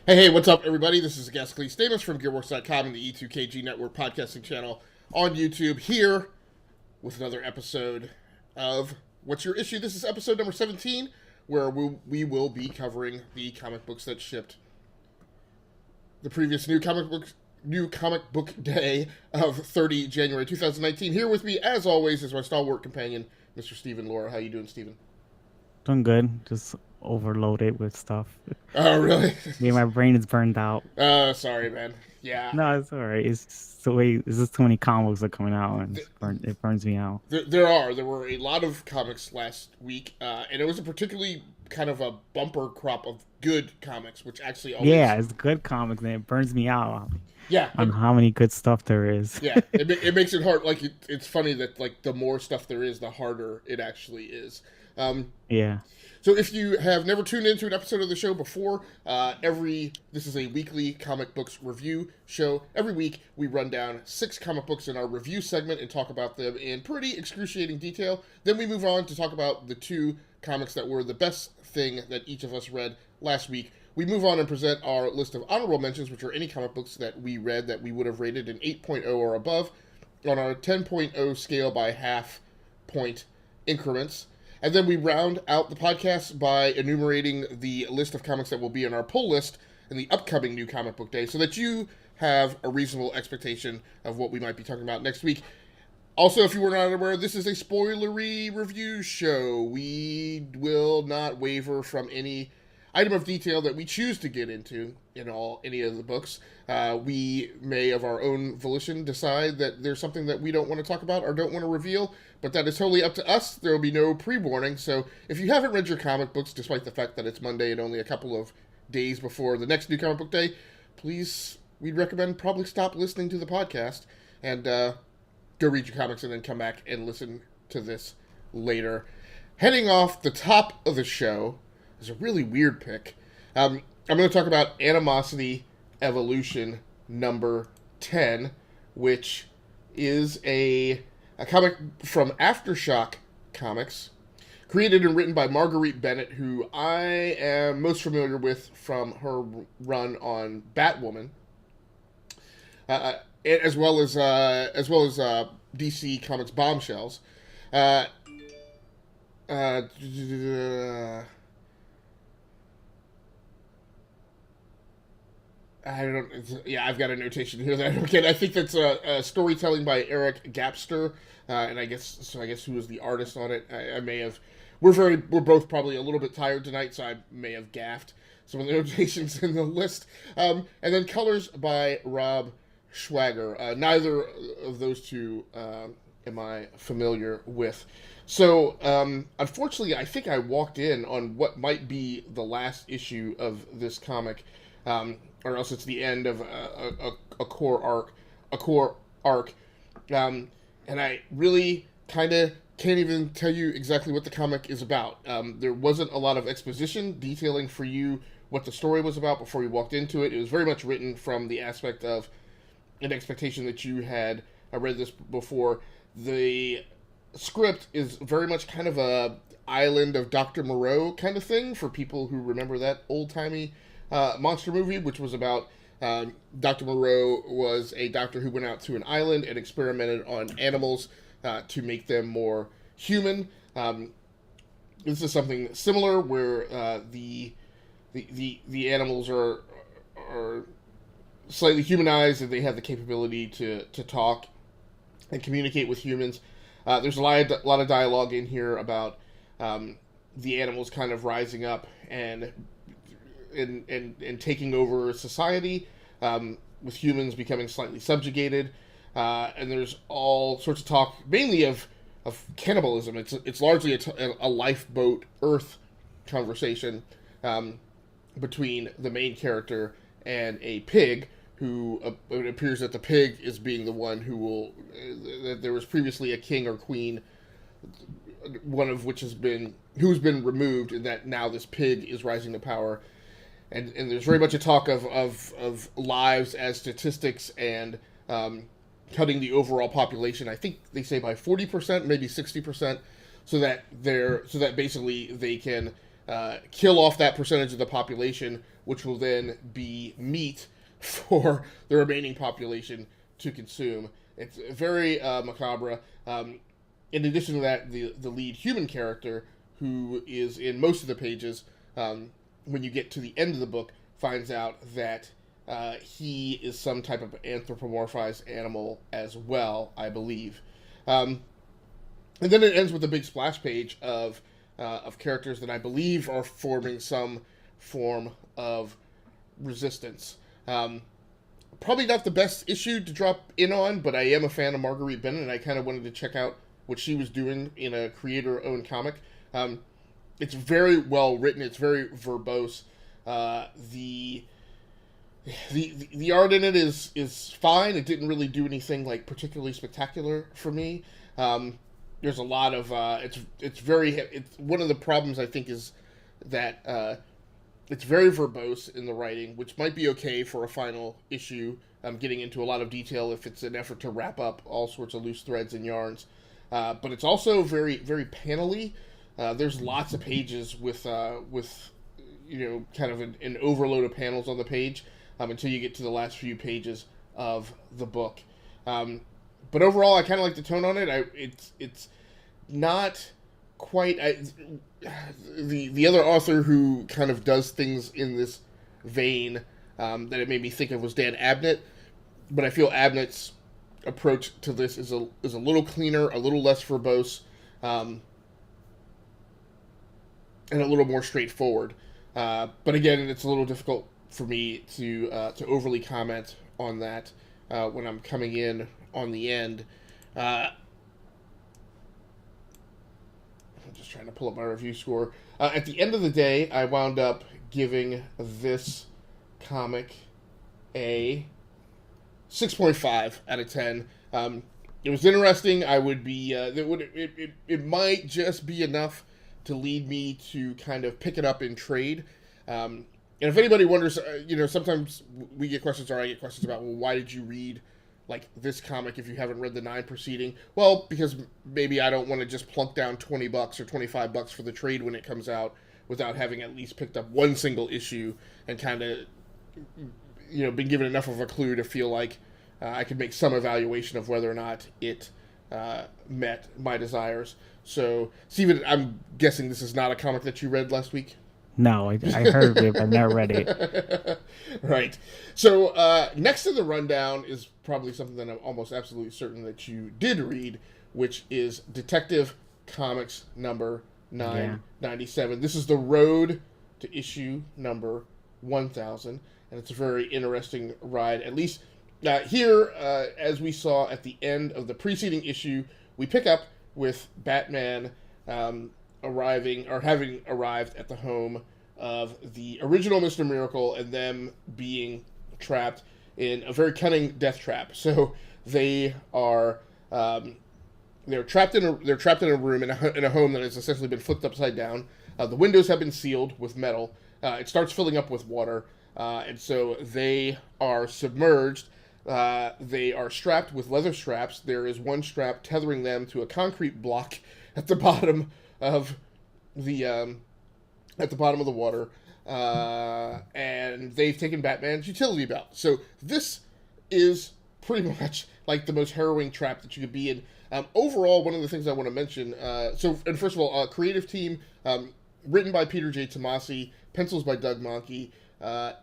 Hey, what's up, everybody? This is Agasicles Stamus from Gearworks.com and the E2KG Network podcasting channel on YouTube, here with another episode of What's Your Issue? This is episode number 17, where we will be covering the comic books that shipped the previous new comic book day of 30 January 2019. Here with me, as always, is my stalwart companion, Mr. Stephen Laura. How you doing, Stephen? Doing good. Just overloaded with stuff. Oh, really? Yeah, my brain is burned out. Sorry, man. Yeah. No, it's all right. It's just the way. It's just too many comics are coming out, and it burns me out. There were a lot of comics last week, and it was a particularly kind of a bumper crop of good comics, which actually always, Yeah, it's good comics, and it burns me out yeah, on how many good stuff there is. yeah, it makes it hard. Like it's funny that like the more stuff there is, the harder it actually is. Um, Yeah. So if you have never tuned into an episode of the show before, this is a weekly comic books review show. Every week we run down 6 comic books in our review segment and talk about them in pretty excruciating detail. Then we move on to talk about the 2 comics that were the best thing that each of us read last week. We move on and present our list of honorable mentions, which are any comic books that we read that we would have rated an 8.0 or above on our 10.0 scale by half point increments. And then we round out the podcast by enumerating the list of comics that will be in our pull list in the upcoming new comic book day so that you have a reasonable expectation of what we might be talking about next week. Also, if you were not aware, this is a spoilery review show. We will not waver from any item of detail that we choose to get into in any of the books. We may, of our own volition, decide that there's something that we don't want to talk about or don't want to reveal, but that is totally up to us. There will be no pre-warning, so if you haven't read your comic books, despite the fact that it's Monday and only a couple of days before the next new comic book day, please, we'd recommend probably stop listening to the podcast and go read your comics and then come back and listen to this later. Heading off the top of the show is a really weird pick. I'm going to talk about Animosity Evolution number 10, which is a comic from Aftershock Comics, created and written by Marguerite Bennett, who I am most familiar with from her run on Batwoman, as well as DC Comics Bombshells. Uh, uh, I don't. Yeah, I've got a notation here that I don't get. I think that's a storytelling by Eric Gapster, and I guess who was the artist on it. I may have. We're both probably a little bit tired tonight, so I may have gaffed some of the notations in the list. And then colors by Rob Schwager. Neither of those two am I familiar with. So, unfortunately, I think I walked in on what might be the last issue of this comic. Or else it's the end of a core arc, and I really kind of can't even tell you exactly what the comic is about. There wasn't a lot of exposition detailing for you what the story was about before you walked into it. It was very much written from the aspect of an expectation that you had read this before. The script is very much kind of a Island of Dr. Moreau kind of thing for people who remember that old-timey monster movie, which was about Dr. Moreau was a doctor who went out to an island and experimented on animals to make them more human. This is something similar where the animals are slightly humanized and they have the capability to talk and communicate with humans. There's a lot of dialogue in here about the animals kind of rising up and taking over society, with humans becoming slightly subjugated, and there's all sorts of talk, mainly of cannibalism. It's largely a lifeboat Earth conversation between the main character and a pig. Who it appears that the pig is being the one who will. There was previously a king or queen, one of which who's been removed, and that now this pig is rising to power. And there's very much a talk of lives as statistics and cutting the overall population. I think they say by 40%, maybe 60%, so that basically they can kill off that percentage of the population, which will then be meat for the remaining population to consume. It's very macabre. In addition to that, the lead human character, who is in most of the pages, when you get to the end of the book, finds out that he is some type of anthropomorphized animal as well, I believe. And then it ends with a big splash page of characters that I believe are forming some form of resistance. Probably not the best issue to drop in on, but I am a fan of Marguerite Bennett, and I kind of wanted to check out what she was doing in a creator-owned comic. It's very well written. It's very verbose. The art in it is fine. It didn't really do anything like particularly spectacular for me. There's a lot of it's one of the problems I think is that it's very verbose in the writing, which might be okay for a final issue. Getting into a lot of detail if it's an effort to wrap up all sorts of loose threads and yarns, but it's also very very panel-y. There's lots of pages with kind of an overload of panels on the page until you get to the last few pages of the book. But overall, I kind of like the tone on it. It's not quite the other author who kind of does things in this vein that it made me think of was Dan Abnett, but I feel Abnett's approach to this is a little cleaner, a little less verbose, and a little more straightforward. But again, it's a little difficult for me to overly comment on that when I'm coming in on the end. I'm just trying to pull up my review score. At the end of the day, I wound up giving this comic a 6.5 out of 10. It was interesting. I would be it might just be enough to lead me to kind of pick it up in trade. And if anybody wonders, sometimes we get questions, or I get questions about, well, why did you read like this comic if you haven't read the 9 preceding? Well, because maybe I don't want to just plunk down $20 or $25 for the trade when it comes out without having at least picked up one single issue and kind of, been given enough of a clue to feel like I could make some evaluation of whether or not it met my desires. So, Steven, I'm guessing this is not a comic that you read last week? No, I heard of it, but never read it. Right. So, next in the rundown is probably something that I'm almost absolutely certain that you did read, which is Detective Comics number 997. Yeah. This is the road to issue number 1000, and it's a very interesting ride. At least here, as we saw at the end of the preceding issue, we pick up with Batman having arrived at the home of the original Mr. Miracle and them being trapped in a very cunning death trap. So they are they're trapped in a room in a home that has essentially been flipped upside down. The windows have been sealed with metal. It starts filling up with water, and so they are submerged. They are strapped with leather straps. There is one strap tethering them to a concrete block at the bottom of the water, and they've taken Batman's utility belt. So this is pretty much like the most harrowing trap that you could be in. Overall, one of the things I want to mention. First of all, creative team, written by Peter J. Tomasi, pencils by Doug Mahnke.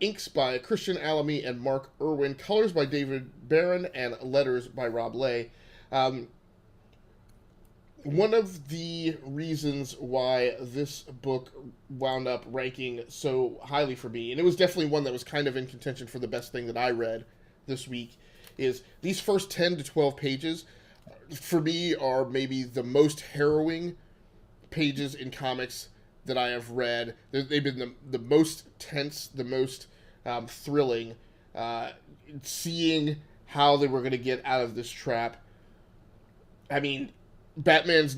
Inks by Christian Alamy and Mark Irwin, colors by David Barron, and letters by Rob Lay. One of the reasons why this book wound up ranking so highly for me, and it was definitely one that was kind of in contention for the best thing that I read this week, is these first 10 to 12 pages, for me, are maybe the most harrowing pages in comics that I have read. They've been the most tense, the most thrilling, seeing how they were going to get out of this trap. I mean, it's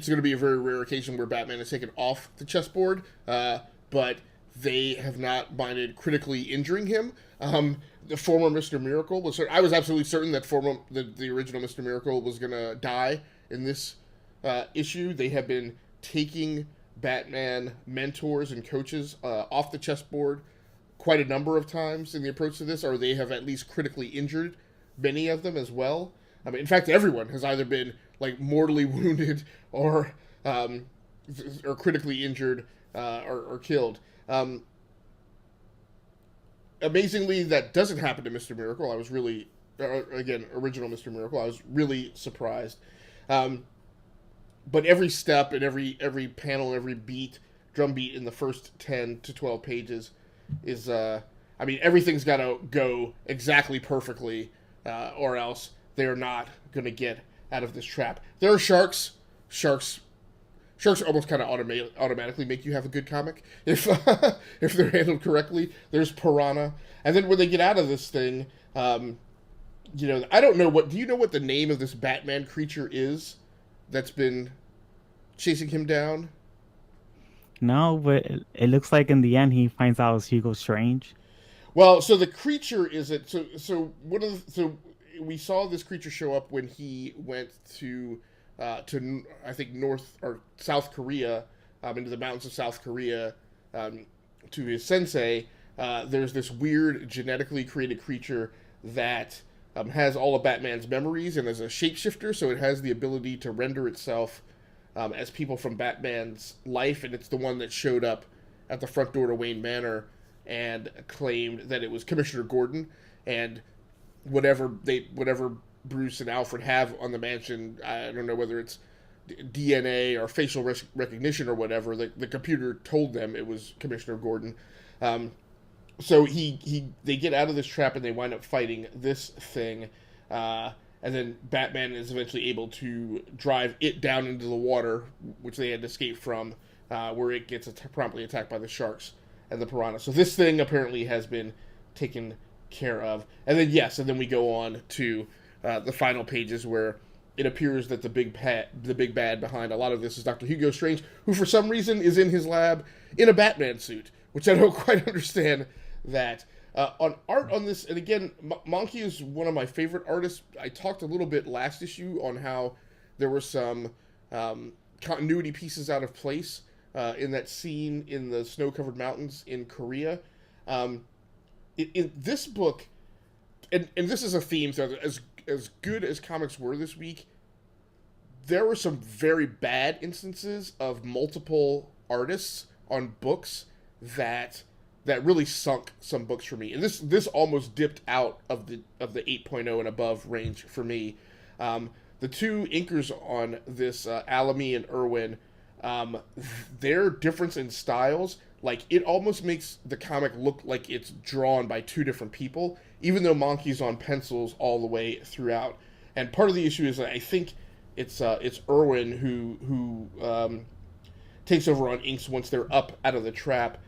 going to be a very rare occasion where Batman is taken off the chessboard, but they have not minded critically injuring him. The former Mr. Miracle I was absolutely certain that the original Mr. Miracle was going to die in this issue. They have been taking Batman mentors and coaches off the chessboard quite a number of times in the approach to this, or they have at least critically injured many of them as well. I mean, in fact, everyone has either been like mortally wounded um, or critically injured or killed. Amazingly, that doesn't happen to Mr. Miracle. I was really, again, original Mr. Miracle. I was really surprised. Um, but every step and every panel, every beat, drum beat in the first 10 to 12 pages is, I mean, everything's got to go exactly perfectly, or else they're not going to get out of this trap. There are sharks. Sharks almost kind of automatically make you have a good comic if if they're handled correctly. There's piranha, and then when they get out of this thing, I don't know what. Do you know what the name of this Batman creature is that's been chasing him down? No, but it looks like in the end he finds out it's Hugo Strange. Well, so the creature is it. So we saw this creature show up when he went to I think North or South Korea, into the mountains of South Korea, to his sensei. There's this weird genetically created creature that has all of Batman's memories and is a shapeshifter, so it has the ability to render itself as people from Batman's life, and it's the one that showed up at the front door to Wayne Manor and claimed that it was Commissioner Gordon, and whatever Bruce and Alfred have on the mansion, I don't know whether it's DNA or facial recognition or whatever. The computer told them it was Commissioner Gordon. So they get out of this trap and they wind up fighting this thing, and then Batman is eventually able to drive it down into the water, which they had to escape from, where it gets promptly attacked by the sharks and the piranha. So this thing apparently has been taken care of, and then we go on to the final pages where it appears that the big bad behind a lot of this is Dr. Hugo Strange, who for some reason is in his lab in a Batman suit, which I don't quite understand that. On art on this, and again, Monkey is one of my favorite artists. I talked a little bit last issue on how there were some continuity pieces out of place in that scene in the snow-covered mountains in Korea. In this book, and this is a theme, so as good as comics were this week, there were some very bad instances of multiple artists on books that really sunk some books for me. And this almost dipped out of the 8.0 and above range for me. The two inkers on this, Alamy and Irwin, their difference in styles, like, it almost makes the comic look like it's drawn by two different people, even though Monkey's on pencils all the way throughout. And part of the issue is that I think it's Irwin who takes over on inks once they're up out of the trap.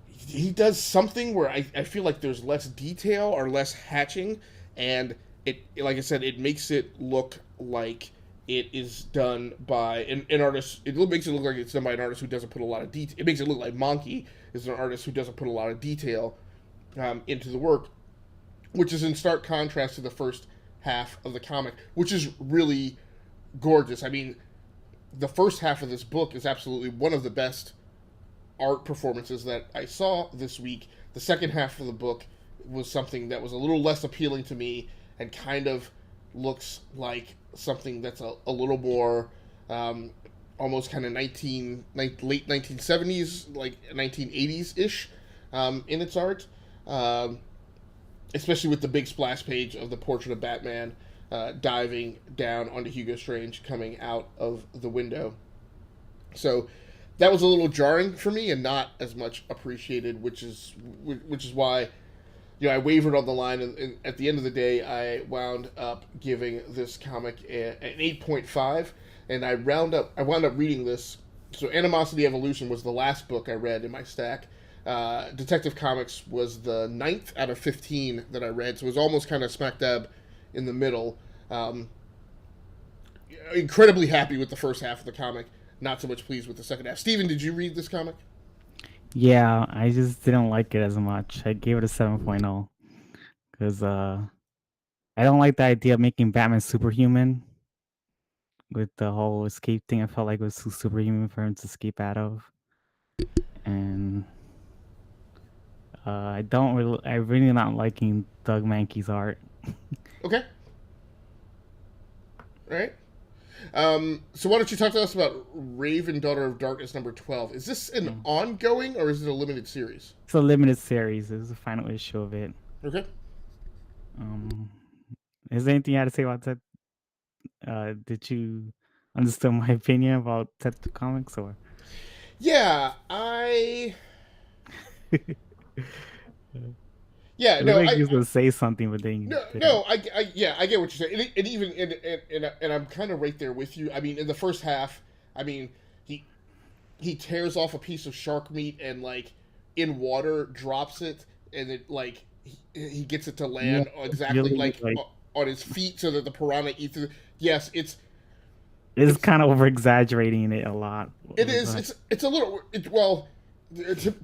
He does something where I feel like there's less detail or less hatching, and it, like I said, it makes it look like it is done by an artist. It makes it look like it's done by an artist who doesn't put a lot of detail. It makes it look like Monkey is an artist who doesn't put a lot of detail into the work, which is in stark contrast to the first half of the comic, which is really gorgeous. I mean, the first half of this book is absolutely one of the best art performances that I saw this week. The second half of the book was something that was a little less appealing to me and kind of looks like something that's a little more almost kind of late 1970s, like 1980s-ish in its art, especially with the big splash page of the portrait of Batman diving down onto Hugo Strange coming out of the window. So that was a little jarring for me and not as much appreciated, which is why I wavered on the line, and at the end of the day, I wound up giving this comic an 8.5, and I wound up reading this. So Animosity Evolution was the last book I read in my stack. Detective Comics was the 9th out of 15 that I read, so it was almost kind of smack dab in the middle. Incredibly happy with the first half of the comic, not so much pleased with the second half. Steven, did you read this comic? Yeah, I just didn't like it as much. I gave it a 7.0 because I don't like the idea of making Batman superhuman. with the whole escape thing. I felt like it was too superhuman for him to escape out of, and I really not liking Doug Mankey's art. Okay, all right. So why don't you talk to us about Raven, Daughter of Darkness #12? Is this an Yeah. ongoing or is it a limited series? It's a limited series. It's the final issue of it. Okay. Um, is there anything you had to say about that? Did you understand my opinion about Ted Comics or? Yeah, I. It Yeah, looked no, like you was gonna say something, but then you no, didn't. no, yeah, I get what you're saying, and even and I'm kind of right there with you. I mean, in the first half, I mean, he he tears off a piece of shark meat and like in water drops it, and it like he gets it to Yeah, land it's exactly really like like on his feet so that the piranha eats it. Yes, it's it's kind of over exaggerating it a lot. it is it's a little well.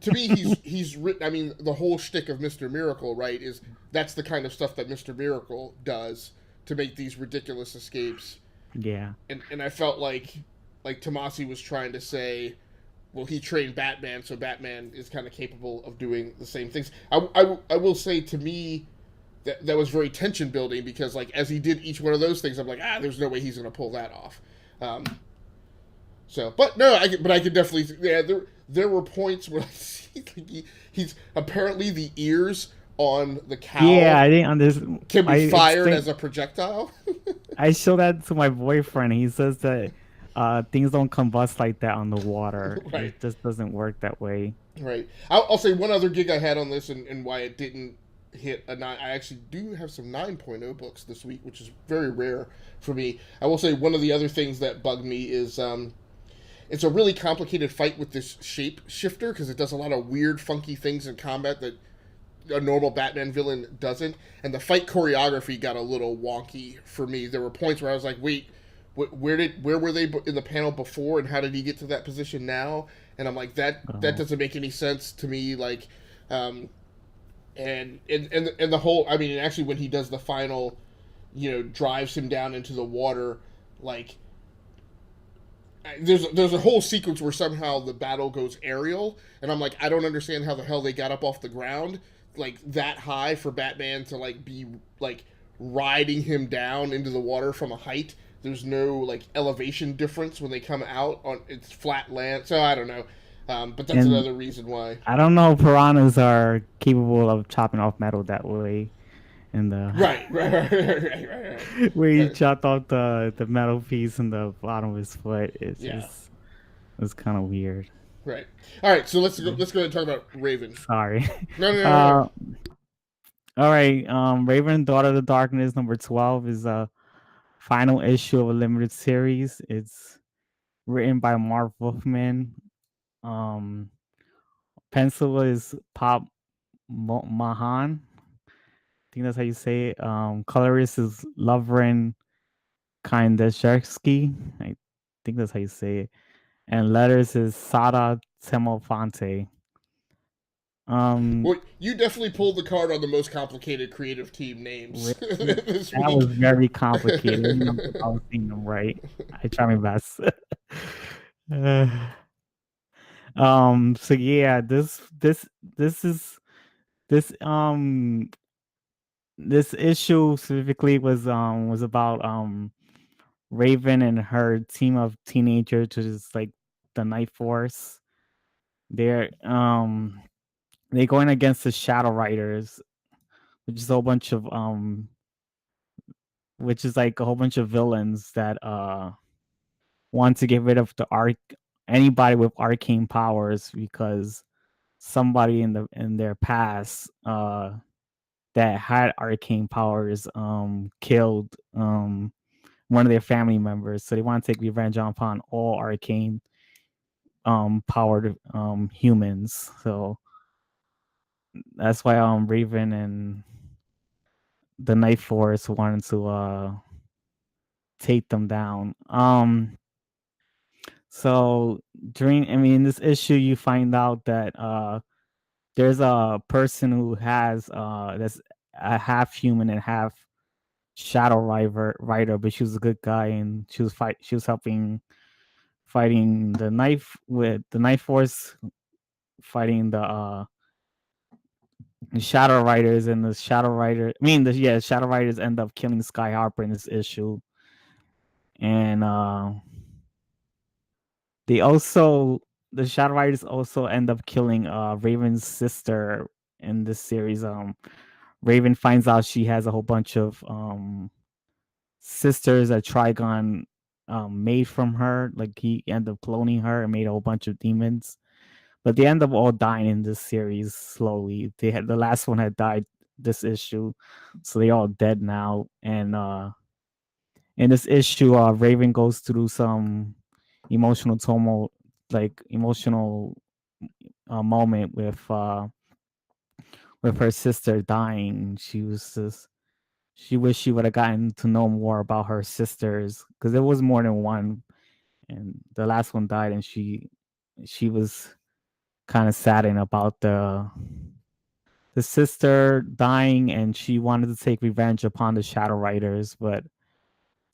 To me, he's written. I mean, the whole shtick of Mister Miracle, right? Is that's the kind of stuff that Mister Miracle does to make these ridiculous escapes. Yeah. And I felt like Tomasi was trying to say, well, he trained Batman, so Batman is kind of capable of doing the same things. I will say to me that was very tension building because like as he did each one of those things, I'm like, there's no way he's gonna pull that off. Um, so, but no, but I could definitely, yeah, there were points where he's apparently the ears on the Yeah, cow I didn't understand. can I be fired explained. as a projectile. I showed that to my boyfriend. He says that things don't combust like that on the water. Right, It just doesn't work that way. right. I'll say one other gig I had on this and why it didn't hit a 9. I actually do have some 9.0 books this week, which is very rare for me. I will say one of the other things that bugged me is it's a really complicated fight with this shape shifter because it does a lot of weird, funky things in combat that a normal Batman villain doesn't. And the fight choreography got a little wonky for me. There were points where I was like, wait, where were they in the panel before, and how did he get to that position now? And I'm like, that Oh, doesn't make any sense to me. Like, um, and the whole, I mean, actually, when he does the final, drives him down into the water, like there's a whole sequence where somehow the battle goes aerial, and I'm like, I don't understand how the hell they got up off the ground like that high for Batman to like be like riding him down into the water from a height. There's no like elevation difference when they come out on it's flat land, so I don't know. But that's and another reason why. I don't know if piranhas are capable of chopping off metal that way. And the Right, right. where he Right. chopped off the metal piece in the bottom of his foot, Yeah, it's kind of weird. right. All right, so let's go ahead and talk about Raven. Sorry. No, no, no, no. Uh, all right. Raven, Daughter of the Darkness, #12 is a final issue of a limited series. It's written by Marv Wolfman. Um, pencil is Pop Mahan. I think that's how you say it. Colorist is Lovren Kindashevsky. I think that's how you say it. And letters is Sada Temofonte. Um, Well, you definitely pulled the card on the most complicated creative team names this that was week. very complicated. I don't know if I was saying them right. I try my best. Uh, so yeah, this is this this issue specifically was about Raven and her team of teenagers, which is like the Night Force. They're they're going against the Shadow Riders, which is a whole bunch of which is like a whole bunch of villains that want to get rid of the arc anybody with arcane powers because somebody in their past that had arcane powers killed one of their family members, so they want to take revenge upon all arcane powered humans. So that's why Raven and the Night Force wanted to take them down. So during, I mean, in this issue, you find out that there's a person who has that's a half human and half shadow rider, but she was a good guy, and she was helping fighting the knife with the knife force, fighting the shadow riders, and the shadow rider. I mean, the shadow riders end up killing Sky Harper in this issue, and they also the shadow riders also end up killing Raven's sister in this series. Raven finds out she has a whole bunch of sisters that Trigon made from her. Like he ended up cloning her and made a whole bunch of demons. But they end up all dying in this series slowly. The last one had died this issue, so they all dead now. And in this issue, Raven goes through some emotional turmoil, like emotional moment with her sister dying. She wished she would have gotten to know more about her sisters because there was more than one, and the last one died, and she was kind of saddened about the sister dying, and she wanted to take revenge upon the Shadow Riders, but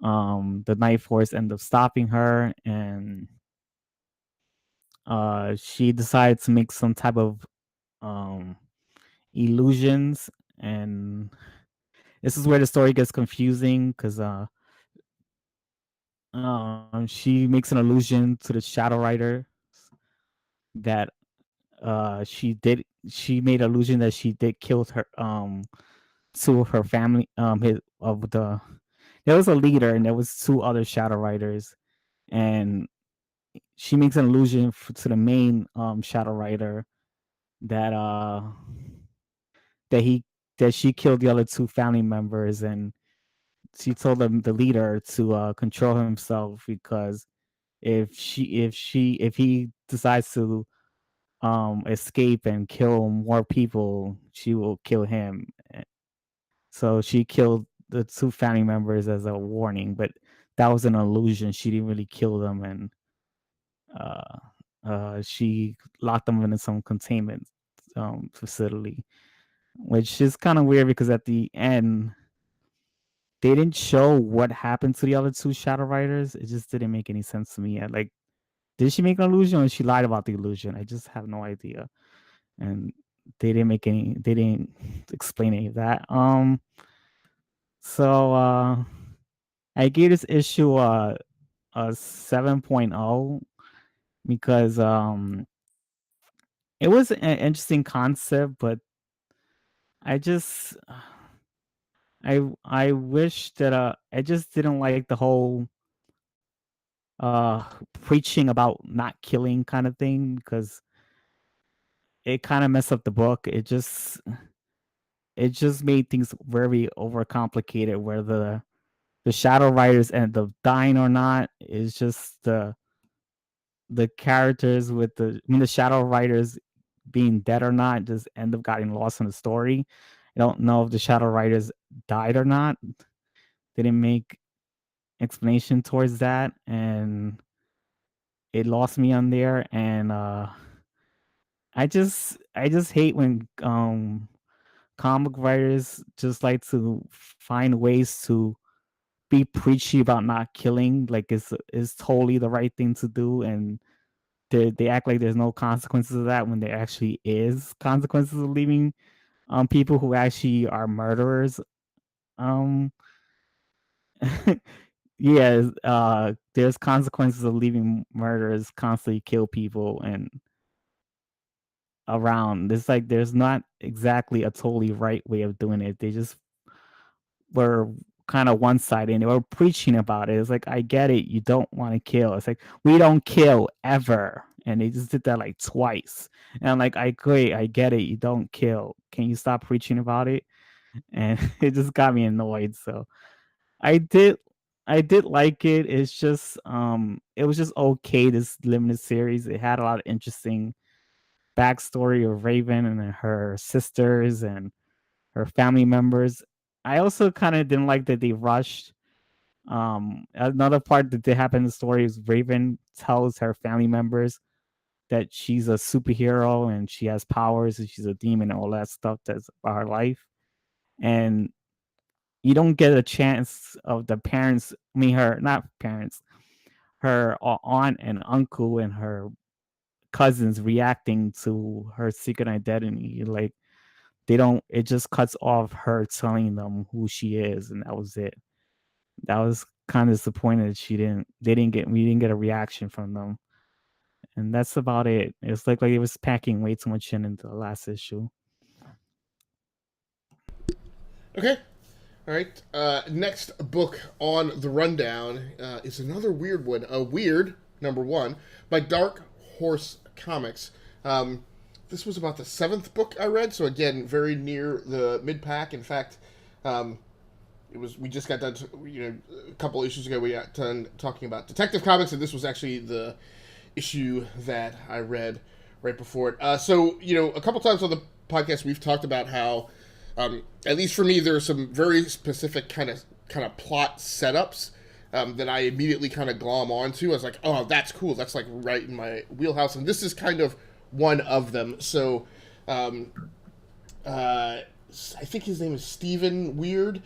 the Night Force ended up stopping her, and she decided to make some type of um illusions, and this is where the story gets confusing because she makes an allusion to the Shadow Rider that she made allusion that she did kill her two of her family his of the there was a leader and there was two other Shadow Riders, and she makes an allusion to the main Shadow Rider that that he that she killed the other two family members, and she told them the leader to control himself because if he decides to escape and kill more people, she will kill him. So she killed the two family members as a warning, but that was an illusion. She didn't really kill them, and uh, she locked them into some containment facility, which is kind of weird because at the end they didn't show what happened to the other two Shadow Riders. It just didn't make any sense to me. Like, did she make an illusion or she lied about the illusion? I just have no idea. And they didn't explain any of that. So I gave this issue a 7.0 because it was an interesting concept, but I just I wish that I just didn't like the whole uh preaching about not killing kind of thing because it kind of messed up the book. It just made things very overcomplicated where the Shadow Riders end up dying or not is just the characters with the Shadow Riders being dead or not just end up getting lost in the story. I don't know if the Shadow Riders died or not. They didn't make explanation towards that, and it lost me on there. And I just hate when comic writers just like to find ways to be preachy about not killing, like it's totally the right thing to do, and they act like there's no consequences of that when there actually is consequences of leaving people who actually are murderers. Um yeah, there's consequences of leaving murderers constantly kill people and around. It's like there's not exactly a totally right way of doing it. They just were kind of one sided and they were preaching about it. It's like, I get it, you don't want to kill. It's like, we don't kill ever. And they just did that like twice. And I'm like, I agree, I get it, you don't kill. Can you stop preaching about it? And it just got me annoyed. So I did I did like it. It's just it was just okay, this limited series. It had a lot of interesting backstory of Raven and her sisters and her family members. I also kind of didn't like that they rushed. Another part that did happen in the story is Raven tells her family members that she's a superhero and she has powers and she's a demon and all that stuff that's about her life. And you don't get a chance of the parents. I mean, her not parents, her aunt and uncle and her cousins reacting to her secret identity. Like they don't. It just cuts off her telling them who she is, and that was it. That was kind of disappointed. She didn't. They didn't get. We didn't get a reaction from them, and that's about it. It's like it was packing way too much in into the last issue. Okay. All right. Next book on the rundown is another weird one. A Wyrd #1 by Dark Horse Comics. This was about the 7th book I read, so again, very near the mid pack. In fact, it was we just got done. A couple issues ago, we got done talking about Detective Comics, and this was actually the issue that I read right before it. So a couple times on the podcast, we've talked about how. At least for me, there are some very specific kind of plot setups that I immediately kind of glom onto. I was like, oh, that's cool. That's like right in my wheelhouse. And this is kind of one of them. So I think his name is Stephen Wyrd,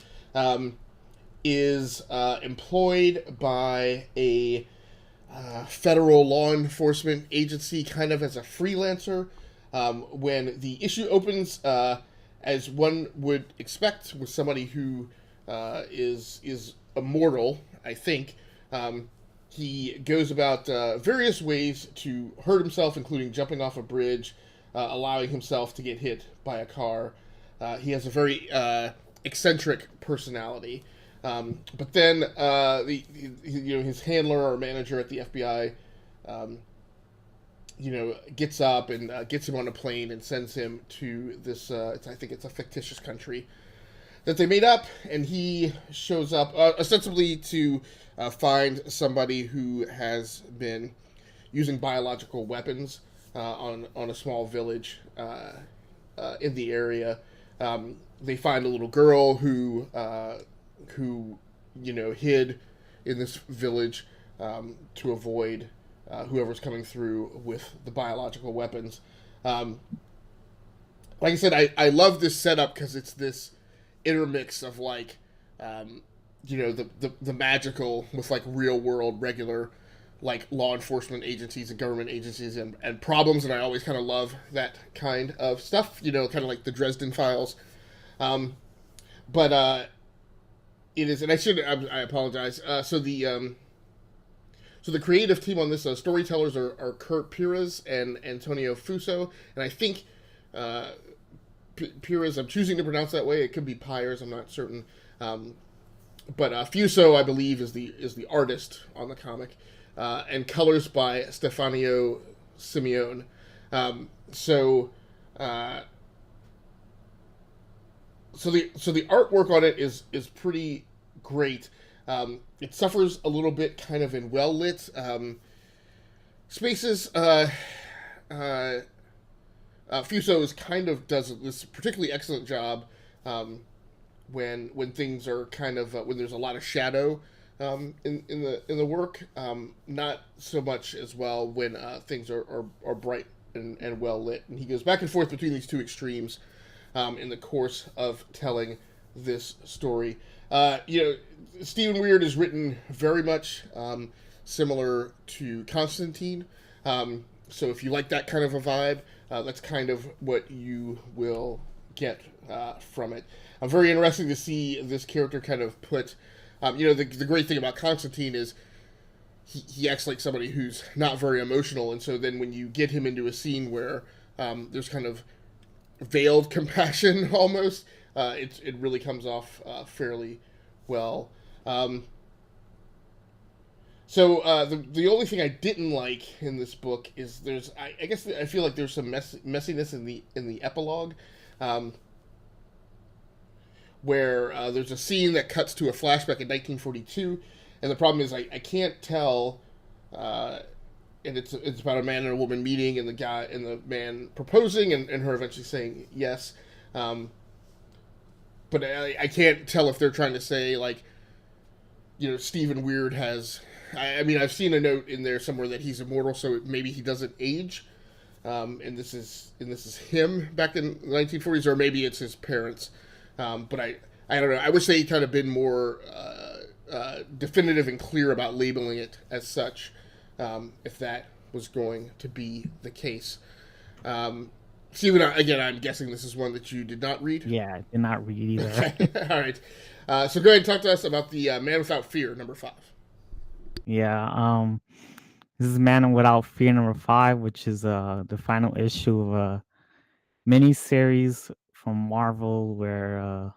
is employed by a federal law enforcement agency kind of as a freelancer. When the issue opens... as one would expect with somebody who is immortal, I think, he goes about various ways to hurt himself, including jumping off a bridge, allowing himself to get hit by a car. He has a very eccentric personality. But then his handler or manager at the FBI gets up and gets him on a plane and sends him to this, I think it's a fictitious country that they made up, and he shows up ostensibly to find somebody who has been using biological weapons on a small village in the area. They find a little girl who hid in this village to avoid whoever's coming through with the biological weapons. Like I said, I love this setup because it's this intermix of like, the magical with like real world regular like law enforcement agencies and government agencies and problems, and I always kind of love that kind of stuff. Kind of like the Dresden Files. But it is, and I apologize. So the creative team on this storytellers are Kurt Pires and Antonio Fuso, and I think Pires, I'm choosing to pronounce that way. It could be Pires, I'm not certain. But Fuso, I believe, is the artist on the comic, and colors by Stefano Simeone. So the artwork on it is pretty great. It suffers a little bit kind of in well lit spaces. Fuso does this particularly excellent job when things are kind of when there's a lot of shadow in the work. Not so much as well when things are bright and well lit. And he goes back and forth between these two extremes in the course of telling this story. Stephen Wyrd is written very much similar to Constantine. So if you like that kind of a vibe, that's kind of what you will get from it. Very interesting to see this character kind of put... the great thing about Constantine is he acts like somebody who's not very emotional, and so then when you get him into a scene where there's kind of veiled compassion almost, it really comes off fairly well. So the only thing I didn't like in this book is I feel like there's some messiness in the epilogue, where there's a scene that cuts to a flashback in 1942, and the problem is I can't tell, and it's about a man and a woman meeting, and the man proposing and her eventually saying yes, but I can't tell if they're trying to say like, Stephen Wyrd has. I mean, I've seen a note in there somewhere that he's immortal, so maybe he doesn't age, and this is him back in the 1940s, or maybe it's his parents. But I don't know. I wish they kind of been more definitive and clear about labeling it as such, if that was going to be the case. Steven, again, I'm guessing this is one that you did not read. Yeah, I did not read either. Okay, all right. So go ahead and talk to us about the Man Without Fear, number 5. Yeah, this is Man Without Fear number 5, which is the final issue of a mini series from Marvel where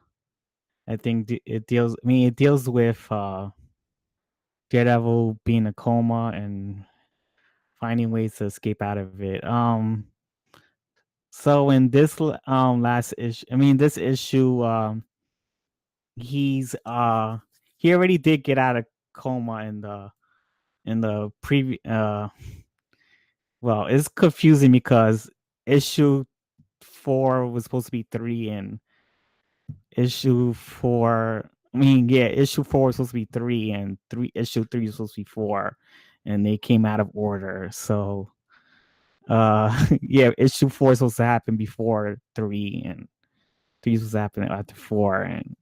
I think it deals. I mean, it deals with Daredevil being in a coma and finding ways to escape out of it. So in this last issue, I mean this issue, he's he already did get out of coma in the previous. Well, it's confusing because issue 4 was supposed to be 3 and issue 4. I mean, yeah, issue 4 was supposed to be 3 and issue 3 was supposed to be 4, and they came out of order. So yeah, issue 4 is supposed to happen before 3 and 3 is supposed to happen after 4. And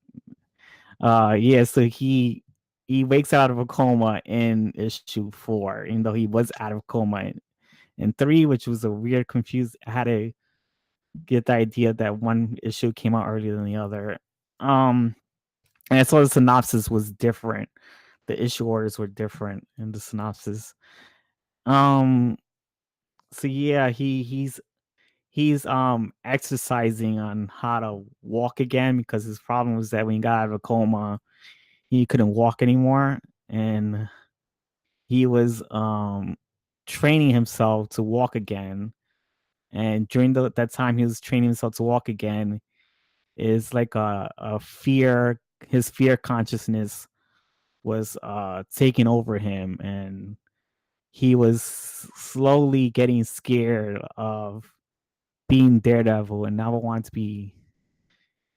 yeah, so he wakes out of a coma in issue 4, even though he was out of coma in 3, which was a weird confused. I had to get the idea that one issue came out earlier than the other. Um and I saw the synopsis was different. The issue orders were different in the synopsis. Um so yeah, he's exercising on how to walk again because his problem was that when he got out of a coma, he couldn't walk anymore, and he was training himself to walk again. And during that time he was training himself to walk again, is like a fear. His fear consciousness was taking over him, and he was slowly getting scared of being Daredevil and never want to be.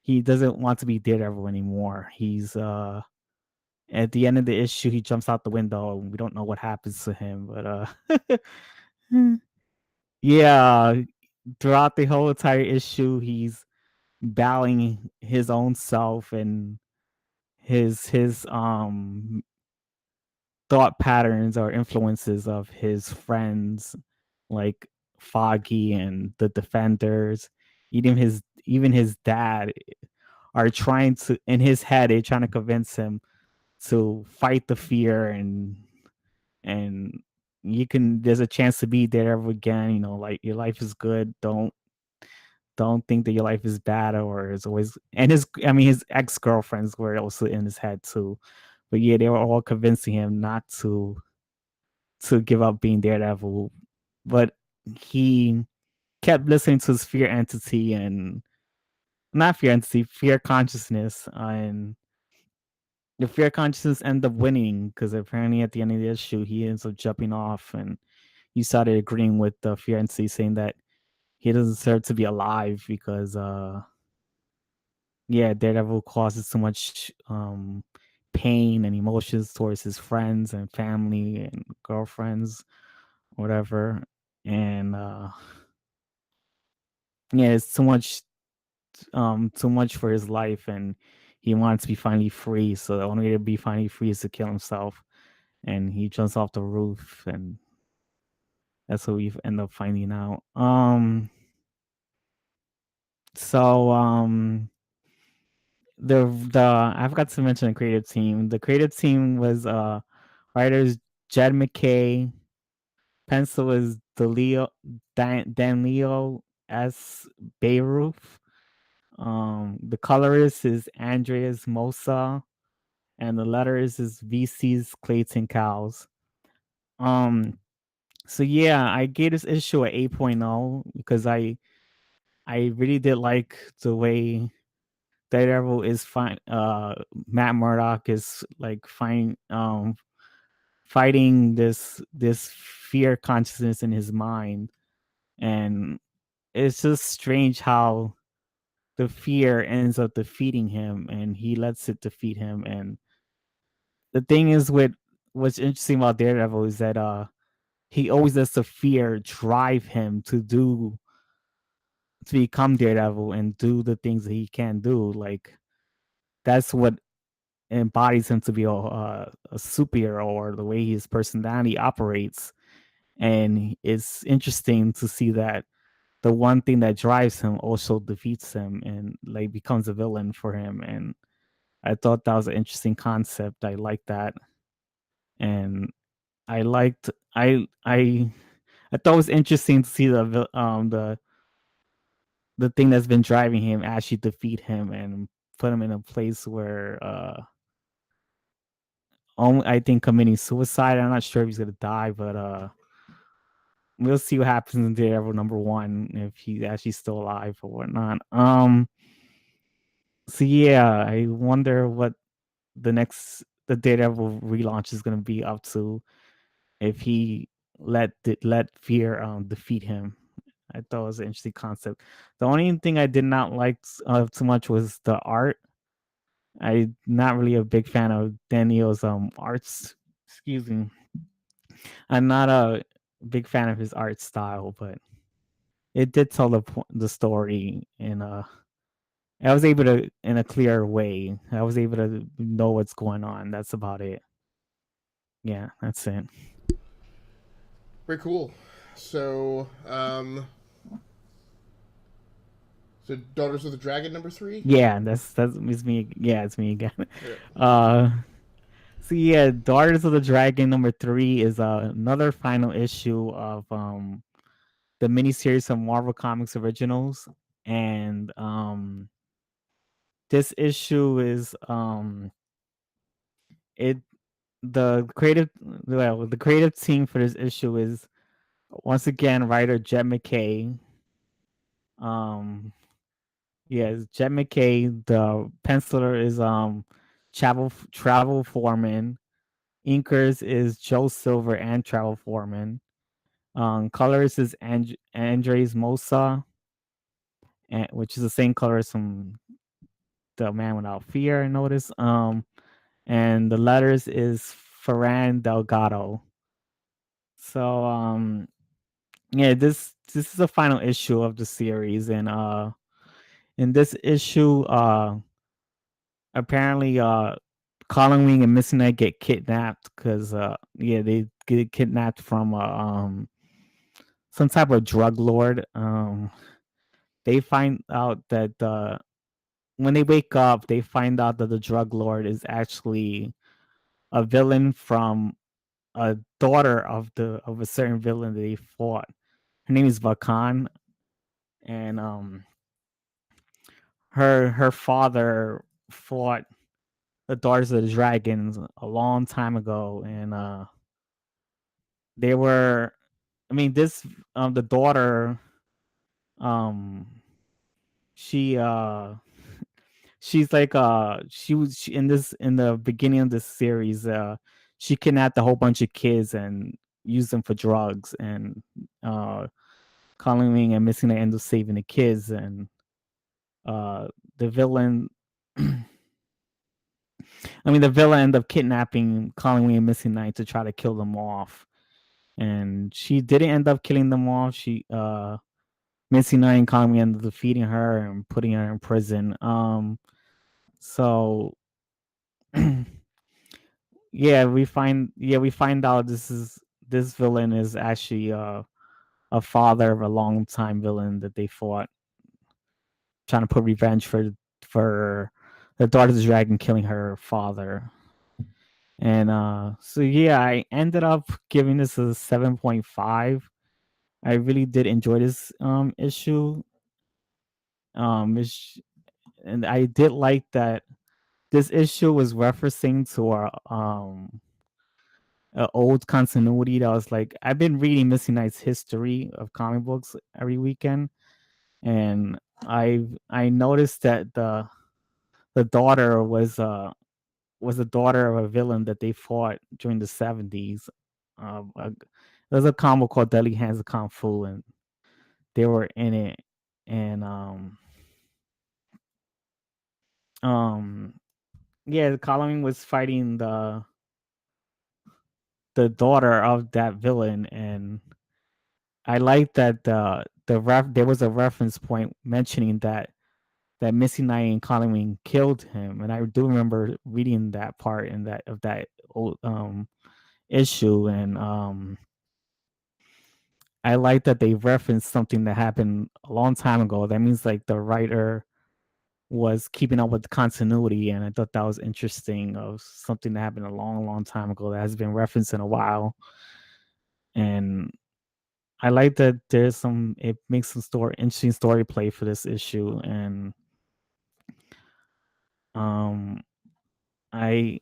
He doesn't want to be Daredevil anymore. He's at the end of the issue, he jumps out the window, and we don't know what happens to him. But yeah, throughout the whole entire issue, he's battling his own self and his thought patterns or influences of his friends like Foggy and the Defenders. Even his dad are trying to, in his head, they're trying to convince him to fight the fear, and there's a chance to be there ever again, like your life is good. Don't think that your life is bad or is always. And his ex-girlfriends were also in his head too. But yeah, they were all convincing him not to give up being Daredevil. But he kept listening to his fear entity, and not fear entity, fear consciousness, and the fear consciousness ended up winning because apparently at the end of the issue he ends up jumping off, and he started agreeing with the fear entity, saying that he doesn't deserve to be alive because yeah, Daredevil causes so much pain and emotions towards his friends and family and girlfriends, whatever. And yeah, it's too much for his life, and he wants to be finally free. So the only way to be finally free is to kill himself. And he jumps off the roof, and that's what we end up finding out. So the I forgot to mention the creative team. The creative team was writers Jed McKay, pencil is Dan Leo S. Beirut. The colorist is Andreas Mosa, and the letters is VC's Clayton Cowles. Um, so yeah, I gave this issue a 8.0 because I really did like the way Daredevil is fine. Matt Murdock is like fighting this fear consciousness in his mind, and it's just strange how the fear ends up defeating him, and he lets it defeat him. And the thing is, with what's interesting about Daredevil is that he always lets the fear drive him to become Daredevil and do the things that he can do, like that's what embodies him to be a superhero, or the way his personality operates. And it's interesting to see that the one thing that drives him also defeats him and like becomes a villain for him. And I thought that was an interesting concept. I like that. And I liked I thought it was interesting to see the thing that's been driving him actually defeat him and put him in a place where only, I think, committing suicide. I'm not sure if he's gonna die, but we'll see what happens in Daredevil #1, if he's actually still alive or whatnot. So yeah, I wonder what the Daredevil relaunch is gonna be up to, if he let fear defeat him. I thought it was an interesting concept. The only thing I did not like too much was the art. I'm not really a big fan of Daniel's arts. Excuse me. I'm not a big fan of his art style, but it did tell the story in a. I was able to, in a clear way. I was able to know what's going on. That's about it. Yeah, that's it. Very cool. So, so Daughters of the Dragon #3. Yeah, that's it's me. Yeah, it's me again. Yeah. Uh, so yeah, Daughters of the Dragon #3 is another final issue of the miniseries of Marvel Comics Originals, and this issue is it the creative team for this issue is once again writer Jet McKay. Um, yes, Jet McKay. The penciler is Travel Foreman. Inkers is Joe Silver and Travel Foreman. Colorist is Andres Mosa, which is the same colorist from The Man Without Fear, I noticed. And the letters is Ferran Delgado. So yeah, this is the final issue of the series, and in this issue, apparently Colin Wing and Missy Knight get kidnapped because yeah, they get kidnapped from some type of drug lord. They find out that when they wake up, they find out that the drug lord is actually a villain from a daughter of a certain villain that they fought. Her name is Vakan, and her father fought the Daughters of the Dragons a long time ago, and they were. I mean, this the daughter, um, she she's like in the beginning of this series, she kidnapped a whole bunch of kids and used them for drugs, and Colin Wing and Missing the end up saving the kids, and the villain the villain ended up kidnapping Colin Wing and Missing Knight to try to kill them off. And she didn't end up killing them off. She Missy Knight and Colin Wing ended up defeating her and putting her in prison. So we find out this villain is actually a father of a long time villain that they fought, trying to put revenge for the daughter of the dragon killing her father. And so yeah, I ended up giving this a 7.5. I really did enjoy this issue. It's, and I did like that this issue was referencing to our old continuity that was like, I've been reading Missy Knight's history of comic books every weekend, and I noticed that the daughter was the daughter of a villain that they fought during the 70s. There's a comic called Deadly Hands of Kung Fu, and they were in it, and um yeah, Colin was fighting the daughter of that villain, and I like that there was a reference point mentioning that that Missy Knight and Colleen killed him, and I do remember reading that part in that old issue, and I like that they referenced something that happened a long time ago. That means like the writer was keeping up with the continuity, and I thought that was interesting of something that happened a long, long time ago that has been referenced in a while. And I like that it makes some interesting story play for this issue, and um, I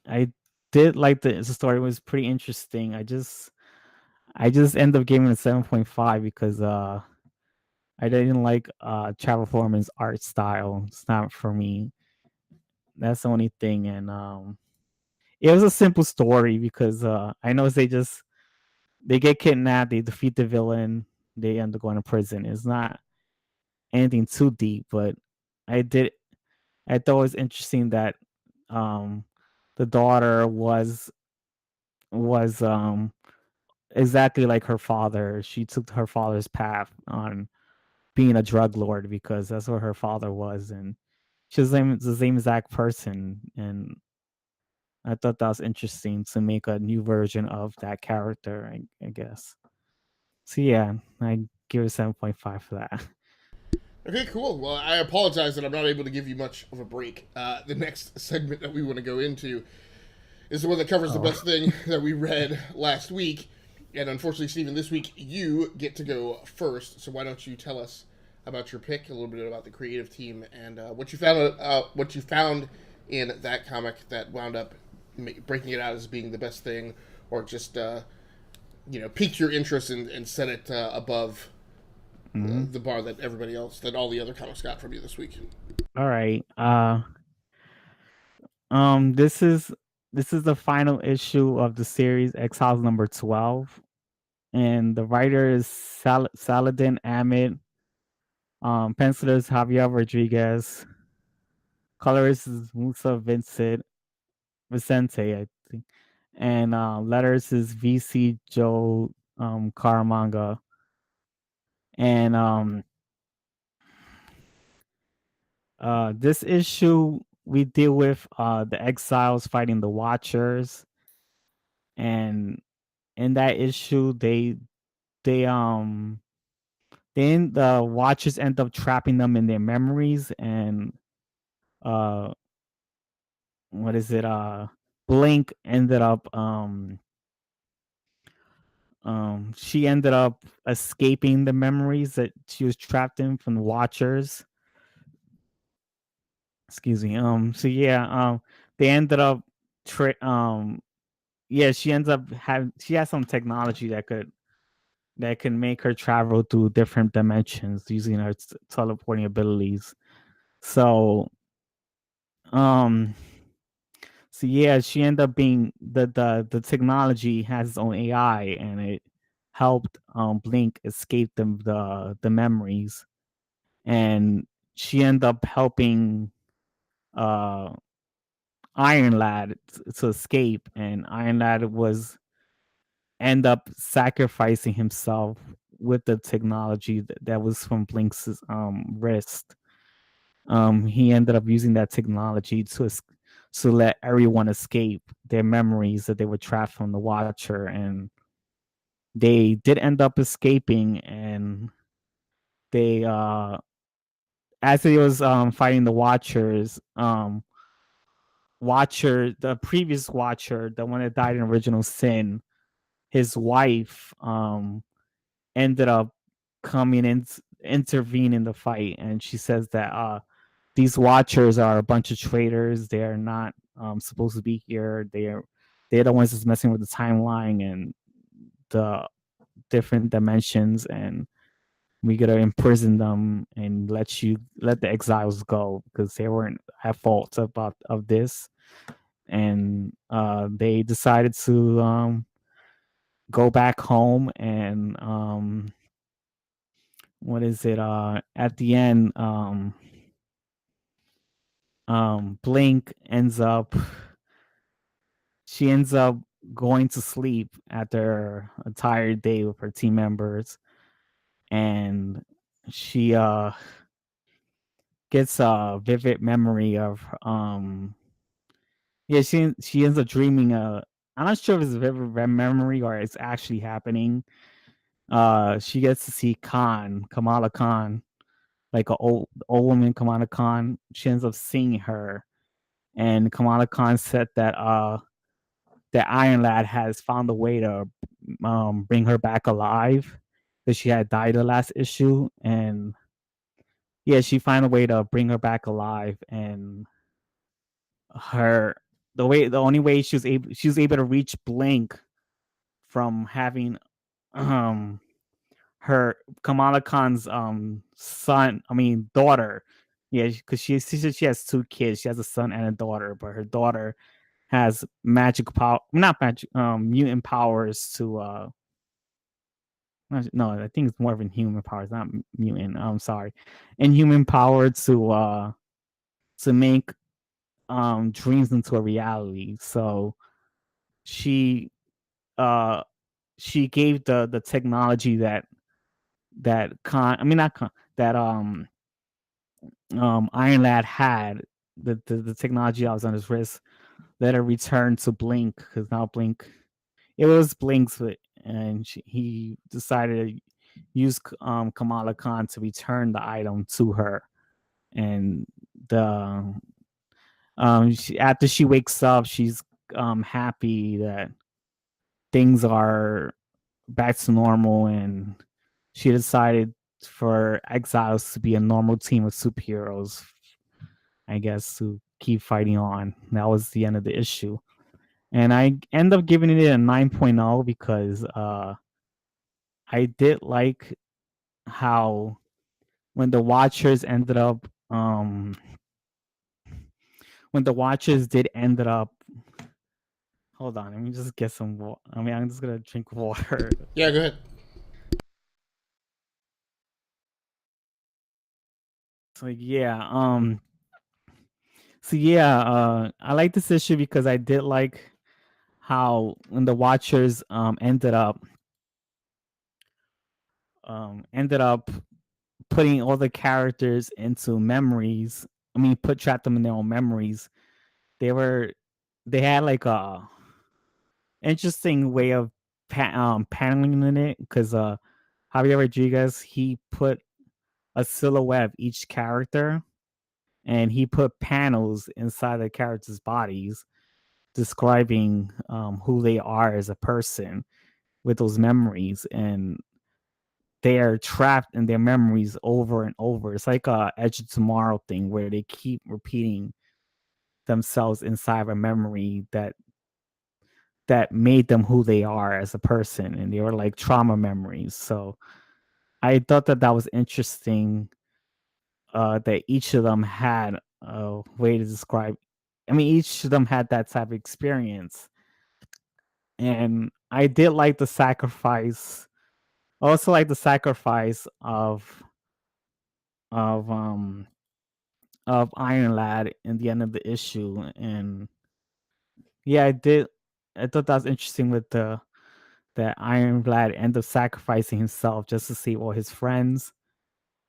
did like the story was pretty interesting. I just ended up giving it a 7.5 because I didn't like Travel Foreman's art style. It's not for me. That's the only thing, and it was a simple story because I know they get kidnapped, they defeat the villain, they end up going to prison. It's not anything too deep, but I did I thought it was interesting that um the daughter was exactly like her father. She took her father's path on being a drug lord because that's what her father was, and she's the same exact person. And I thought that was interesting to make a new version of that character, I guess. So yeah, I give it 7.5 for that. Okay, cool. Well, I apologize that I'm not able to give you much of a break. The next segment that we want to go into is the one that covers the Oh, best thing that we read last week. And unfortunately, Stephen, this week you get to go first. So why don't you tell us about your pick, a little bit about the creative team, and what you found in that comic that wound up breaking it out as being the best thing, or just piqued your interest and set it above mhm. the bar that all the other comics got from you this week. All right. This is the final issue of the series Exiles number 12, and the writer is Saladin Ahmed. Penciler is Javier Rodriguez. Colorist is Musa Vicente, I think, and letters is VC Joe Caramanga, and this issue we deal with the exiles fighting the Watchers, and in that issue they then the Watchers end up trapping them in their memories, and uh what is it Blink ended up she ended up escaping the memories that she was trapped in from the Watchers. Excuse me. So yeah, they ended up yeah, she ends up having she has some technology that can make her travel through different dimensions using her teleporting abilities. So um so yeah, she ended up being the technology has its own AI, and it helped Blink escape the memories, and she ended up helping uh Iron Lad to escape, and Iron Lad was end up sacrificing himself with the technology that was from Blink's wrist. He ended up using that technology to let everyone escape their memories that they were trapped from the Watcher, and they did end up escaping. And they as he was fighting the Watchers, the previous Watcher, the one that died in Original Sin, his wife ended up coming in intervene in the fight, and she says that these Watchers are a bunch of traitors. They are not supposed to be here. They're the ones that's messing with the timeline and the different dimensions, and we gotta imprison them and let the exiles go because they weren't at fault about of this. And they decided to go back home, and what is it at the end Blink ends up going to sleep after a tired day with her team members, and she gets a vivid memory of yeah, she ends up dreaming I'm not sure if it's a vivid memory or it's actually happening. She gets to see Kamala Khan, like a old woman Kamala Khan. She ends up seeing her, and Kamala Khan said that Iron Lad has found a way to bring her back alive, because she had died the last issue, and yeah, she found a way to bring her back alive, and her the only way she was able to reach Blink from having um her Kamala Khan's daughter. Yeah, because she said she has two kids. She has a son and a daughter, but her daughter has magic power, not magic, mutant powers to no, I think it's more of inhuman powers, not mutant. I'm sorry, inhuman power to make dreams into a reality. So she uh she gave the technology that con I mean not con that Iron Lad had, the technology that was on his wrist, let her return to Blink, because now Blink, it was Blink's, and he decided to use Kamala Khan to return the item to her. And the after she wakes up, she's happy that things are back to normal, and she decided for Exiles to be a normal team of superheroes, I guess, to keep fighting on. That was the end of the issue. And I end up giving it a 9.0 because I did like how when the Watchers ended up when the Watchers did ended up hold on, let me just get some water. I mean, I'm just gonna drink water. Yeah, go ahead. So yeah, I like this issue because I did like how when the Watchers ended up putting all the characters into memories. I mean, trapped them in their own memories. They were they had like a interesting way of paneling in it, because Javier Rodriguez, he put a silhouette of each character, and he put panels inside the characters' bodies describing who they are as a person with those memories, and they are trapped in their memories over and over. It's like a Edge of Tomorrow thing where they keep repeating themselves inside of a memory that made them who they are as a person, and they were like trauma memories. So I thought that was interesting, that each of them had a way to describe. I mean, each of them had that type of experience, and I did like the sacrifice. I also like the sacrifice of um of Iron Lad in the end of the issue. And yeah, I thought that was interesting with the that Iron Lad end up sacrificing himself just to save all his friends.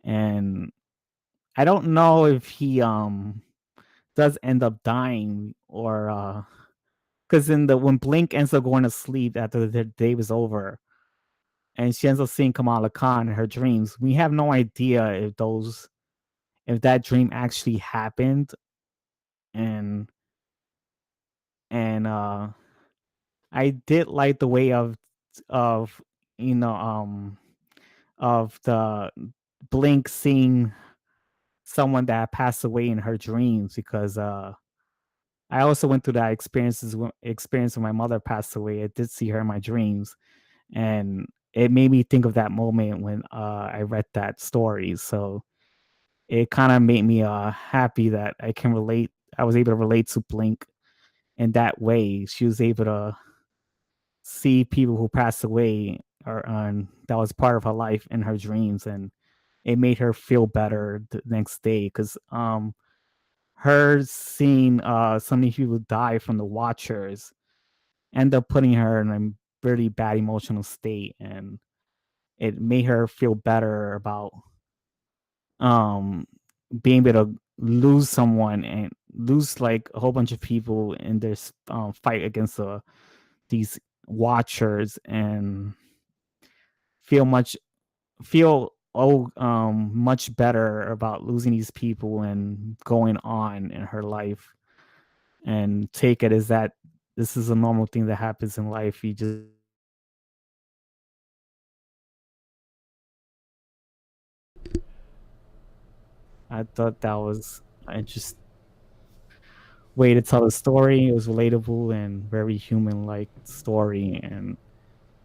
And I don't know if he does end up dying, or because in the when Blink ends up going to sleep after the day was over, and she ends up seeing Kamala Khan in her dreams, we have no idea if that dream actually happened. and and I did like the way of you know of the Blink seeing someone that passed away in her dreams, because I also went through that experience when my mother passed away. I did see her in my dreams, and it made me think of that moment when I read that story. So it kind of made me happy that I can relate. I was able to relate to Blink in that way. She was able to see people who passed away, or that was part of her life in her dreams, and it made her feel better the next day, because her seeing so many people die from the Watchers end up putting her in a really bad emotional state, and it made her feel better about um being able to lose someone and lose like a whole bunch of people in this fight against these watchers, and feel much feel much better about losing these people and going on in her life, and take it as that this is a normal thing that happens in life. You just I thought that was an interesting way to tell the story. It was relatable and very human like story, and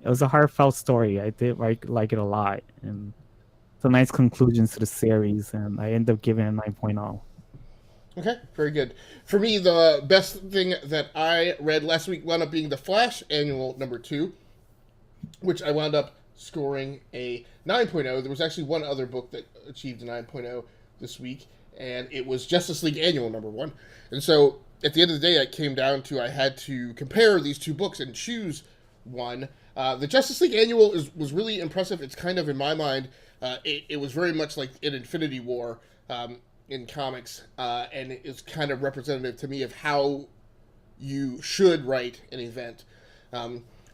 it was a heartfelt story. I did like it a lot, and it's a nice conclusion to the series, and I ended up giving it a 9.0. Okay, very good. For me, the best thing that I read last week wound up being the Flash Annual #2, which I wound up scoring a 9.0. There was actually one other book that achieved a 9.0 this week, and it was Justice League Annual #1. And so at the end of the day, it came down to I had to compare these two books and choose one. The Justice League Annual was really impressive. It's kind of, in my mind, it was very much like an Infinity War in comics, and it's kind of representative to me of how you should write an event,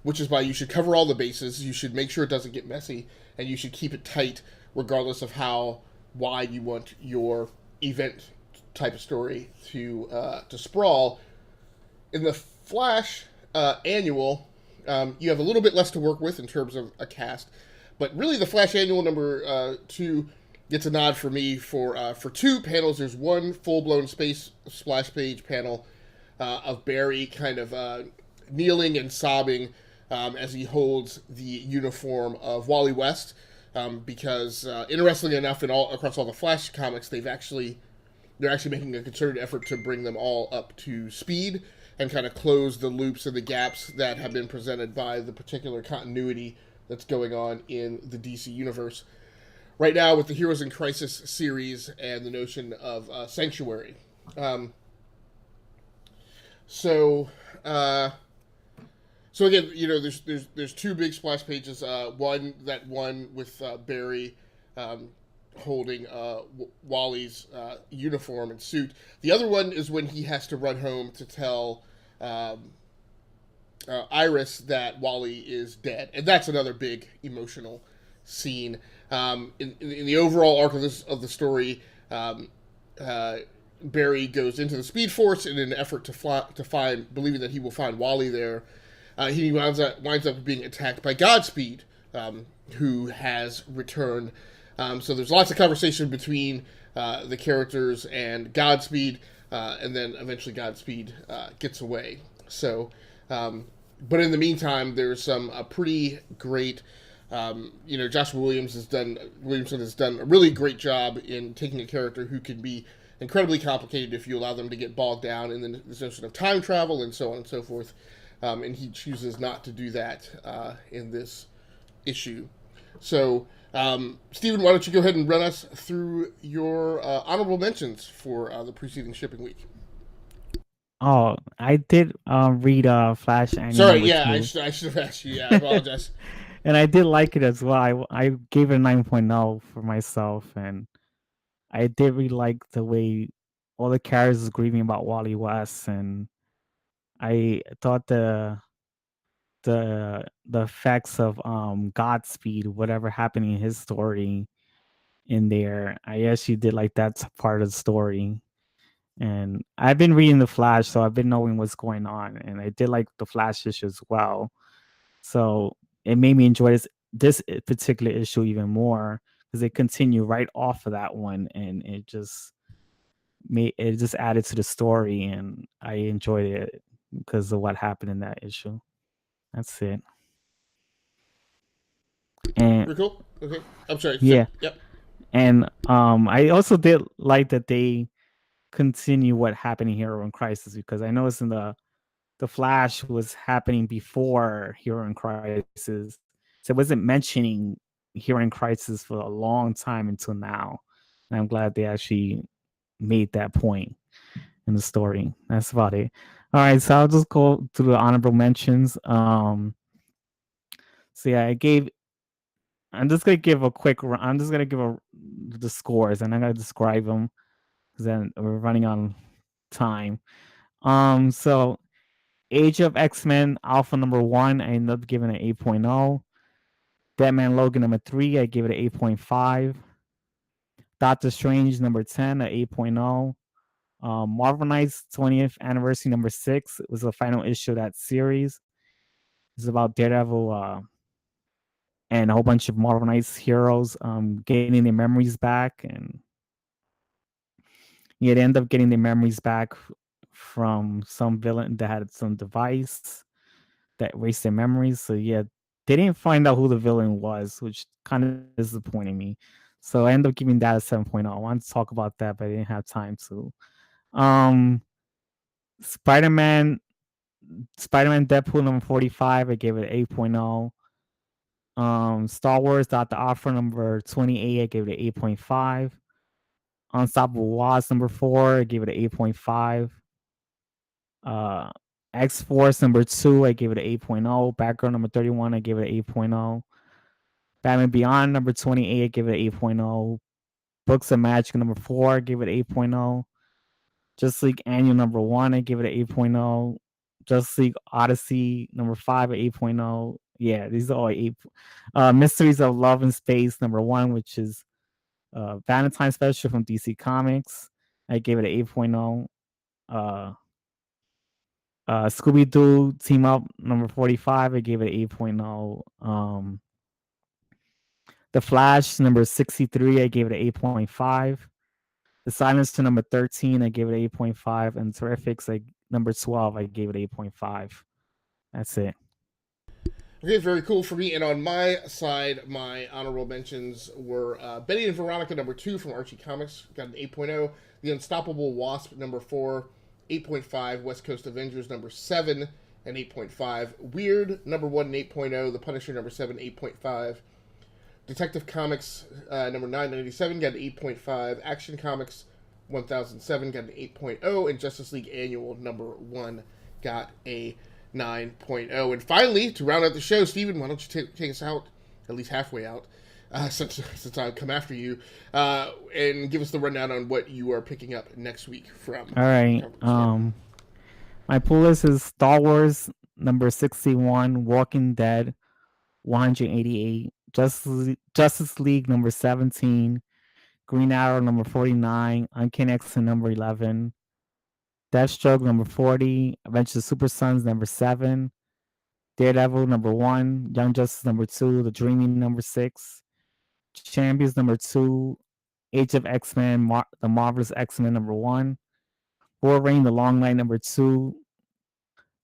which is why you should cover all the bases, you should make sure it doesn't get messy, and you should keep it tight regardless of how wide you want your event type of story to sprawl. In the Flash Annual, you have a little bit less to work with in terms of a cast, but really the Flash Annual #2 gets a nod for me for two panels. There's one full-blown space splash page panel of Barry kind of kneeling and sobbing as he holds the uniform of Wally West, because interestingly enough, across all the Flash comics, they're actually making a concerted effort to bring them all up to speed and kind of close the loops and the gaps that have been presented by the particular continuity that's going on in the DC universe right now with the Heroes in Crisis series and the notion of Sanctuary. So, uh, so again, there's two big splash pages. One with Barry holding Wally's uniform and suit. The other one is when he has to run home to tell Iris that Wally is dead, and that's another big emotional scene. In the overall arc of the story, Barry goes into the Speed Force in an effort to find, believing that he will find Wally there. He winds up being attacked by Godspeed, who has returned. So there's lots of conversation between the characters and Godspeed, and then eventually Godspeed gets away. So, but in the meantime, there's some pretty great. Josh Williamson has done a really great job in taking a character who can be incredibly complicated if you allow them to get bogged down in the notion of time travel and so on and so forth. And he chooses not to do that in this issue. So, Stephen, why don't you go ahead and run us through your honorable mentions for the preceding shipping week? Oh, I did read Flash Annual Sorry, number yeah, two. I should have asked you. Yeah, I apologize. And I did like it as well. I gave it a 9.0 for myself, and I did really like the way all the characters was grieving about Wally West, and I thought the effects of Godspeed, whatever happened in his story in there, I actually did like that part of the story. And I've been reading the Flash, so I've been knowing what's going on, and I did like the Flash issue as well. So it made me enjoy this particular issue even more because they continue right off of that one, and it just added to the story, and I enjoyed it because of what happened in that issue. That's it. And Very cool. Okay, I'm sorry. yeah, Yep. and I also did like that they continue what happened in Hero in Crisis, because I noticed in the Flash was happening before Hero in Crisis, so it wasn't mentioning Hero in Crisis for a long time until now. And I'm glad they actually made that point in the story. That's about it. All right, so I'll just go through the honorable mentions. So yeah, I'm just gonna give the scores, and I'm gonna describe them. because then we're running on time. So Age of X-Men Alpha number 1, I ended up giving it 8.0. Batman Logan number 3, I gave it an 8.5. Doctor Strange number 10 at 8.0. Marvel Knights 20th anniversary number 6. It was the final issue of that series. It's about Daredevil and a whole bunch of Marvel Knights heroes getting their memories back, and they end up getting their memories back from some villain that had some device that erased their memories. So yeah, they didn't find out who the villain was, which kind of disappointed me. So I ended up giving that a 7.0. I wanted to talk about that, but I didn't have time to. Um, Spider-Man, Spider-Man Deadpool number 45, I gave it 8.0. Star Wars Dr. Offer number 28, I gave it an 8.5. Unstoppable Wasp number 4, I gave it an 8.5. X Force number 2, I gave it an 8.0. Batgirl number 31, I gave it an 8.0. Batman Beyond number 28, I gave it an 8.0. Books of Magic number 4, I gave it an 8.0. Justice League Annual number 1, I gave it an 8.0. Justice League Odyssey number 5 at 8.0. Yeah, these are all 8. Mysteries of Love and Space number 1, which is Valentine special from DC Comics. I gave it an 8.0. Scooby-Doo Team Up number 45, I gave it an 8.0. The Flash number 63, I gave it an 8.5. The Silencer number 13, I gave it 8.5. And Terrifics like number 12, I gave it 8.5. That's it. Okay, very cool for me. And on my side, my honorable mentions were Betty and Veronica number 2 from Archie Comics, got an 8.0. The Unstoppable Wasp number 4, 8.5. West Coast Avengers number 7, an 8.5. Wyrd number 1, an 8.0. The Punisher number 7, 8.5. Detective Comics number 997 got an 8.5. Action Comics 1007 got an 8.0. And Justice League Annual number 1 got a 9.0. And finally, to round out the show, Steven, why don't you take us out, at least halfway out, since I've come after you, and give us the rundown on what you are picking up next week from. All right. My pull list is Star Wars number 61, Walking Dead 188, Justice League number 17, Green Arrow number 49, Uncanny X-Men number 11, Deathstroke number 40, Adventures of Super Sons number 7, Daredevil number 1, Young Justice number 2, The Dreaming number 6, Champions number 2, Age of X-Men, The Marvelous X-Men number 1, Wolverine The Long Night number 2,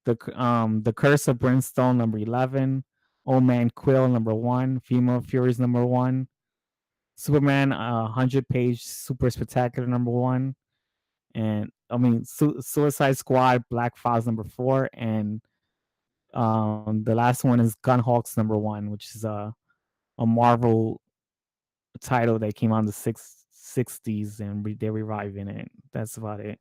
The Curse of Brimstone number 11, Old Man Quill number 1, Female Furies number 1, Superman 100-page Super Spectacular number 1, and Suicide Squad Black Files number 4, and the last one is Gunhawks number 1, which is a Marvel title that came out in the 60s, and they're reviving it. That's about it.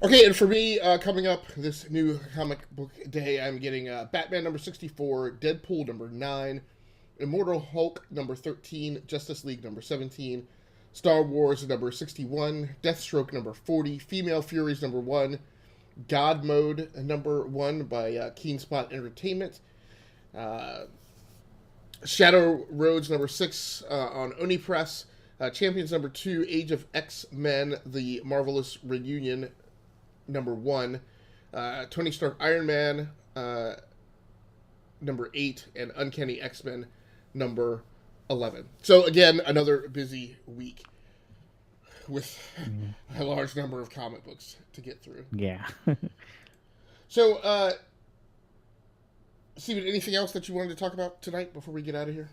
Okay, and for me, coming up this new comic book day, I'm getting Batman number 64, Deadpool number 9, Immortal Hulk number 13, Justice League number 17, Star Wars number 61, Deathstroke number 40, Female Furies number 1, God Mode number 1 by Keen Spot Entertainment, Shadow Roads number 6 on Oni Press, Champions number 2, Age of X-Men, The Marvelous Reunion number 1, Tony Stark Iron Man number 8, and Uncanny X-Men number 11. So again, another busy week with a large number of comic books to get through. Yeah. So, Steven, anything else that you wanted to talk about tonight before we get out of here?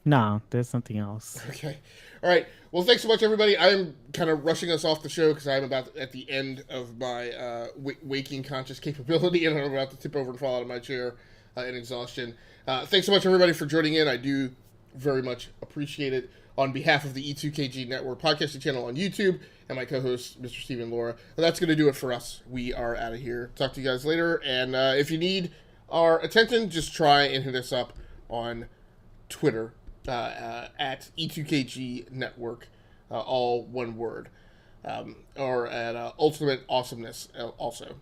No, there's something else. Okay. All right. Well, thanks so much, everybody. I'm kind of rushing us off the show because I'm about at the end of my waking conscious capability, and I'm about to tip over and fall out of my chair in exhaustion. Thanks so much, everybody, for joining in. I do very much appreciate it. On behalf of the E2KG Network podcasting channel on YouTube and my co-host, Mr. Steven Laura, that's going to do it for us. We are out of here. Talk to you guys later. And if you need our attention, just try and hit us up on Twitter at E2KG Network all one word, or at Ultimate Awesomeness also.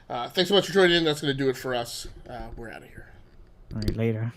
Thanks so much for joining in. That's going to do it for us. We're out of here. All right, later.